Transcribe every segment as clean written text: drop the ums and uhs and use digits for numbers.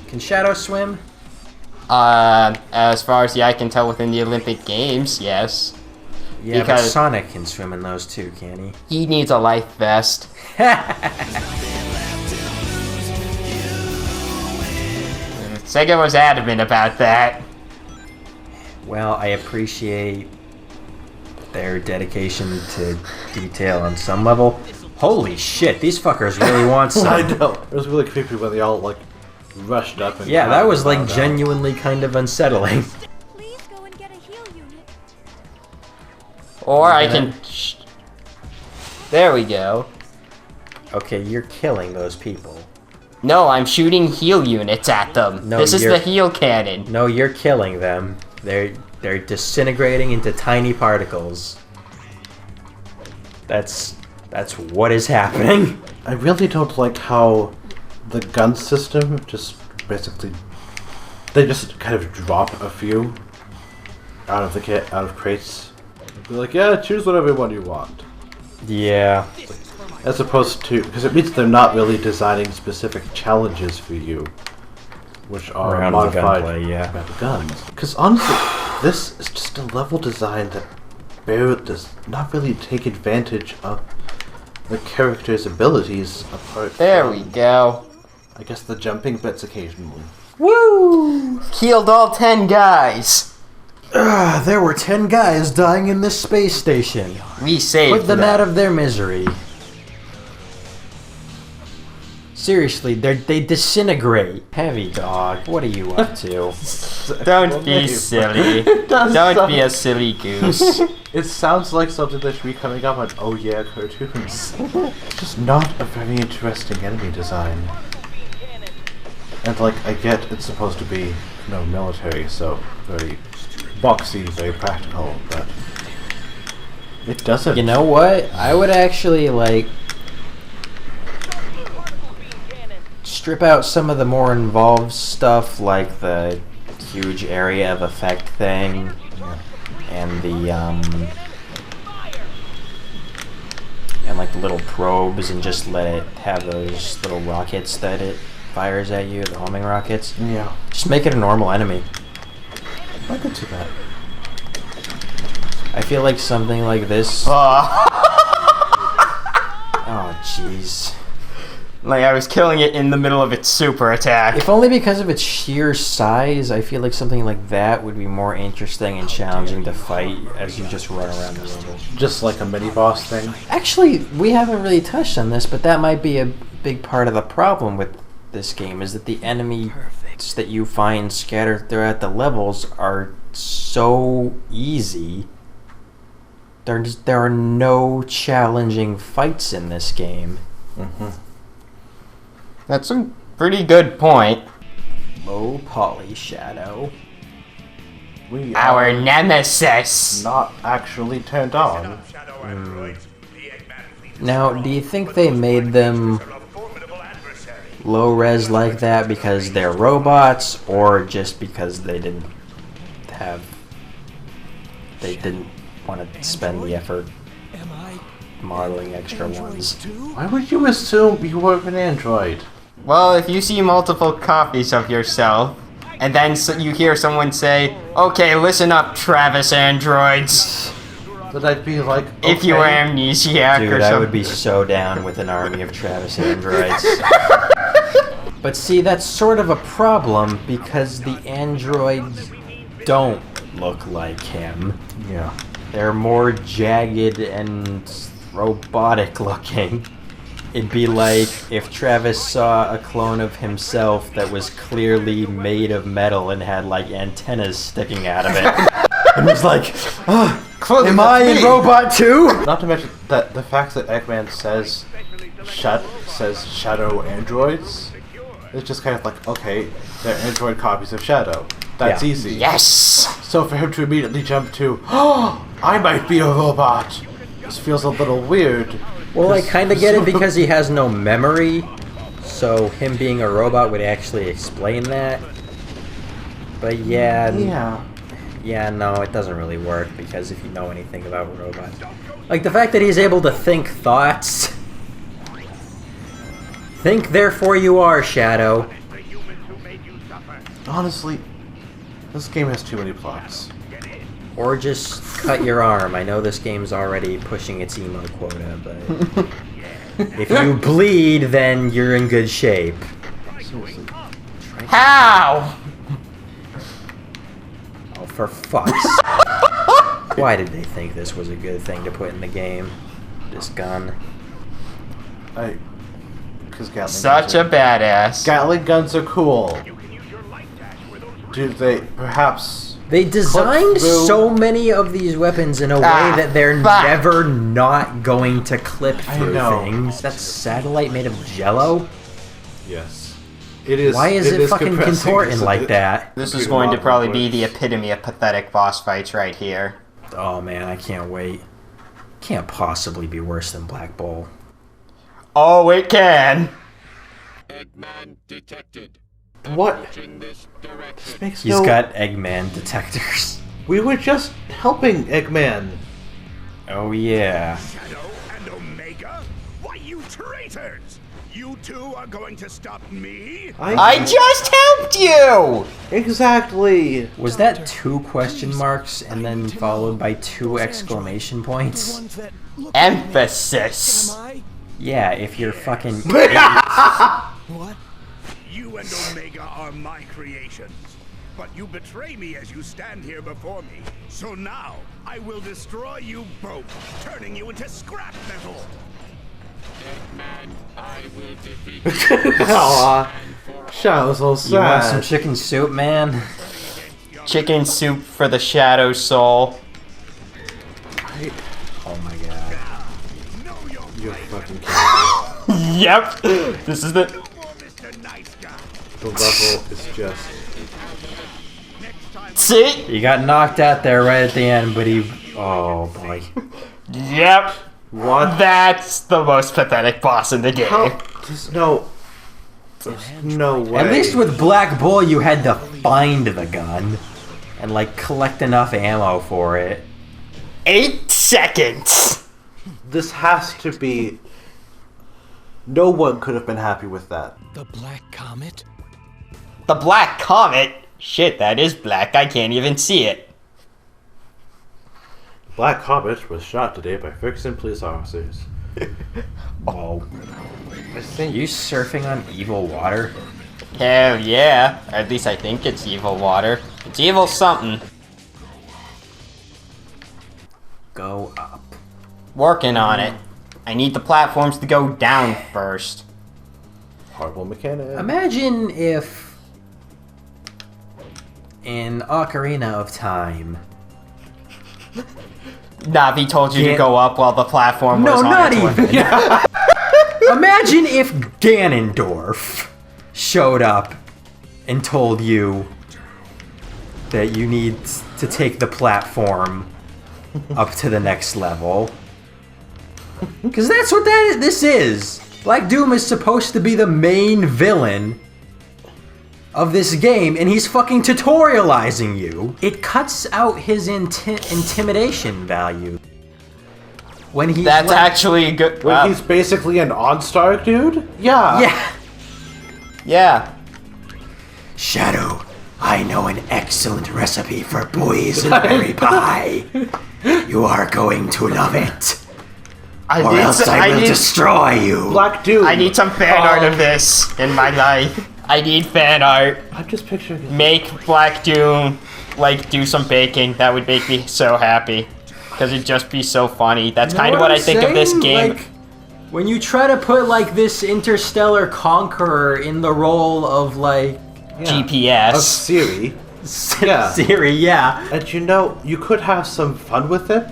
Can Shadow swim? As far as the eye can tell within the Olympic Games, yes. Yeah, but Sonic can swim in those too, can he? He needs a life vest. Sega was adamant about that. Well, I appreciate their dedication to detail on some level. Holy shit, these fuckers really want some. I know. It was really creepy when they all, like, rushed up and... Yeah, that was, like, genuinely kind of unsettling. Please go and get a heal unit. Or I can... There we go. Okay, you're killing those people. No, I'm shooting heal units at them. No, this is the heal cannon. No, you're killing them. They're disintegrating into tiny particles. That's what is happening. I really don't like how the gun system just basically... They just kind of drop a few out of crates. Be like, yeah, choose whatever one you want. Yeah. As opposed to... Because it means they're not really designing specific challenges for you. Which are around modified the gunplay, yeah. by the guns. Because honestly, this is just a level design that does not really take advantage of the character's abilities apart There from, we go. I guess, the jumping bits occasionally. Woo! Killed all 10 guys. There were 10 guys dying in this space station. We saved Put them out of their misery. Seriously, they disintegrate. Heavy Dog, what are you up to? Don't be silly. Don't be a silly goose. It sounds like something that should be coming up on Oh Yeah cartoons. It's just not a very interesting enemy design. And like, I get it's supposed to be, military, so very boxy, very practical, but it doesn't. You know what? I would actually, like, strip out some of the more involved stuff, like the huge area of effect thing, and the, and like the little probes, and just let it have those little rockets that it fires at you, the homing rockets. Yeah. Just make it a normal enemy. I could see that. I feel like something like this... Oh, jeez. like I was killing it in the middle of its super attack. If only because of its sheer size, I feel like something like that would be more interesting and challenging to fight as you just run around the level. Just like a mini-boss thing. Actually, we haven't really touched on this, but that might be a big part of the problem with this game, is that the enemies that you find scattered throughout the levels are so easy. There are no challenging fights in this game. Mm-hmm. That's a pretty good point. Low poly shadow. We Our are nemesis. not actually turned on. Now, do you think they made them low res like that because they're robots, or just because they didn't want to spend the effort modeling extra ones? Why would you assume you were an android? Well, if you see multiple copies of yourself, and then you hear someone say, "Okay, listen up, Travis androids," That I'd be like, okay. if you were amnesiac Dude, or I something. would be so down with an army of Travis androids. But see, that's sort of a problem, because the androids don't look like him. Yeah. They're more jagged and robotic looking. It'd be like if Travis saw a clone of himself that was clearly made of metal and had like antennas sticking out of it. And was like, oh, am I in Robot 2? Not to mention that the fact that Eggman says Shadow androids, it's just kind of like, okay, they're android copies of Shadow. That's Yeah. easy. Yes! So for him to immediately jump to, oh, I might be a robot, this feels a little weird. Well, I kind of get it because he has no memory, so him being a robot would actually explain that. But yeah, no, it doesn't really work, because if you know anything about robots, like the fact that he's able to think thoughts. Think, therefore you are, Shadow. Honestly, this game has too many plots. Or just cut your arm. I know this game's already pushing its emo quota, but if you bleed, then you're in good shape. Seriously. How? Oh, for fuck's sake. Why did they think this was a good thing to put in the game? This gun. Because Gatling Such guns a badass. Gatling guns are cool. Do they perhaps... They designed through- so many of these weapons in a way that they're fuck. never not going to clip through know. things. That's satellite made of jello? Yes. It is. Why is it fucking compressing, contorting isn't like it? that? This is Computer going to model probably be the voice. epitome of pathetic boss fights right here. Oh man, I can't wait. Can't possibly be worse than Black Bull. Oh, it can. Eggman detected. What? Approaching this direction. This makes He's no... got Eggman detectors. We were just helping Eggman. Oh yeah. Shadow and Omega? Why, you traitors! You two are going to stop me? I just helped you! Exactly. Was that 2 question marks and then followed by 2 exclamation points? Emphasis. Yeah, if you're fucking What? You and Omega are my creations. But you betray me as you stand here before me. So now, I will destroy you both, turning you into scrap metal. Eggman, I will defeat Aw. Shadow's so sad. You want some chicken soup, man? Chicken soup for the Shadow Soul. Oh my god. You're fucking kidding Yep. This is the... No more Mr. Nice Guy. me. The level is just... Next time, See? He got knocked out there right at the end, but he... Oh boy. Yep. What? That's the most pathetic boss in the game. How? There's no... There's no way. At least with Black Bull, you had to find the gun and like collect enough ammo for it. 8 seconds. This has to be... No one could have been happy with that. The Black Comet? The Black Comet? Shit, that is black. I can't even see it. Black Comet was shot today by Ferguson police officers. Whoa. I think... You surfing on evil water? Hell yeah. Or at least I think it's evil water. It's evil something. Go up. Working on it. I need the platforms to go down first. Horrible mechanic. Imagine if in Ocarina of Time. Navi told you Yeah. to go up while the platform was No, on not its way. even. Imagine if Ganondorf showed up and told you that you need to take the platform up to the next level. Because that's what this is. Black Doom is supposed to be the main villain of this game, and he's fucking tutorializing you. It cuts out his intimidation value. When he's That's like- actually good. When he's basically an OnStar dude? Yeah. Yeah. Yeah. Shadow, I know an excellent recipe for boysenberry pie. You are going to love it. I Or need else some, I will destroy you. Black dude. I need some fan art of this in my life. I need fan art. I'm just picturing it. Make Black Doom, like, do some baking. That would make me so happy. Because it'd just be so funny. That's kind of what I think of this game. Like, when you try to put like this interstellar conqueror in the role of like Of GPS. Siri. Yeah. Siri, yeah. And you know, you could have some fun with it.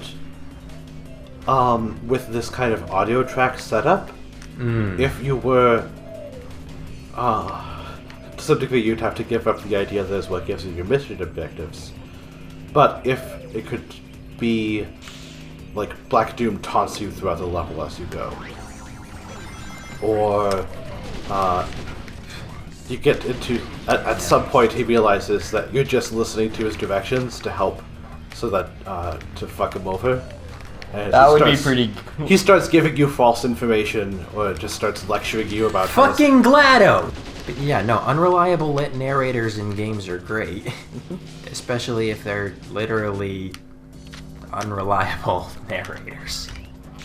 With this kind of audio track setup. If you were... to some degree, you'd have to give up the idea that is what gives you your mission objectives. But if it could be... like, Black Doom taunts you throughout the level as you go. Or... you get into... At some point, he realizes that you're just listening to his directions to help, so that, to fuck him over. And That he would be starts- pretty... He starts giving you false information, or just starts lecturing you about how Fucking GLaDOS. But yeah, no, unreliable narrators in games are great. Especially if they're literally unreliable narrators.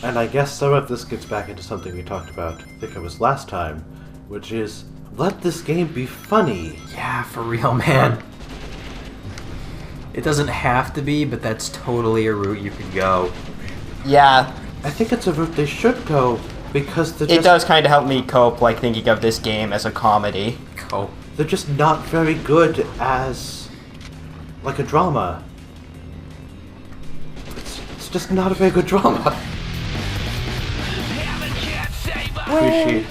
And I guess some of this gets back into something we talked about, I think it was last time, which is, let this game be funny. Yeah, for real, man. It doesn't have to be, but that's totally a route you could go. Yeah, I think it's a route they should go, because they're it just, does kind of help me cope, like, thinking of this game as a comedy. Go. they're just not very good as, like, a drama. It's just not a very good drama. Appreciate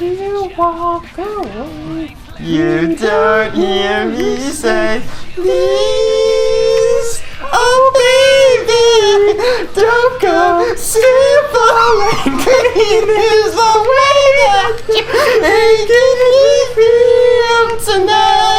You don't hear me say, please, oh baby, don't go simple and clean is the way that you making me feel tonight.